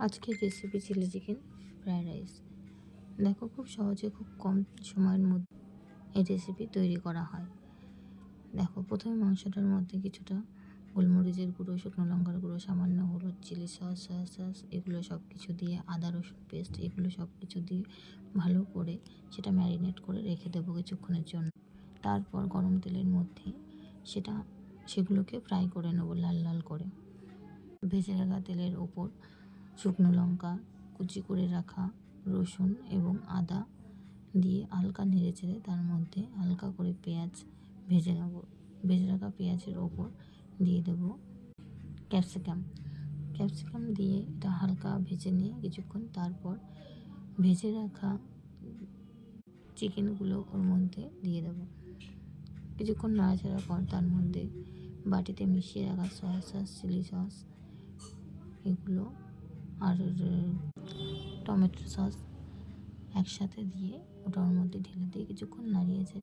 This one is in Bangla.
আজকের recipe chilli chicken fried rice. দেখো, খুব সহজে খুব কম সময়ের মধ্যে এই রেসিপি তৈরি করা হয়। দেখো, প্রথমে মাংসটার মধ্যে কিছুটা গোলমরিচের গুঁড়ো, শুকনো লঙ্কার গুঁড়ো, সামান্য হলুদ, চিলি সস, সয়া সস এগুলো সব কিছু দিয়ে, আদা রসুন পেস্ট এগুলো সব কিছু দিয়ে ভালো করে সেটা ম্যারিনেট করে রেখে দেবো কিছুক্ষণের জন্য। তারপর গরম তেলের মধ্যে সেগুলোকে ফ্রাই করে নেবো লাল লাল করে। ভেজে রাখা তেলের ওপর শুকনো লঙ্কা, কুচি করে রাখা রসুন এবং আদা দিয়ে হালকা নেড়ে চেড়ে তার মধ্যে হালকা করে পেঁয়াজ ভেজে নেব। ভেজে রাখা পেঁয়াজের ওপর দিয়ে দেব ক্যাপসিকাম দিয়ে এটা হালকা ভেজে নিয়ে কিছুক্ষণ তারপর ভেজে রাখা চিকেনগুলো ওর মধ্যে দিয়ে দেব। কিছুক্ষণ নাড়াচাড়ার পর তার মধ্যে বাটিতে মিশিয়ে রাখা সয়া সস, চিলি সস এগুলো আর টমেটো সস একসাথে দিয়ে ওটার মধ্যে ঢেলে দিয়ে কিছুক্ষণ নাড়িয়ে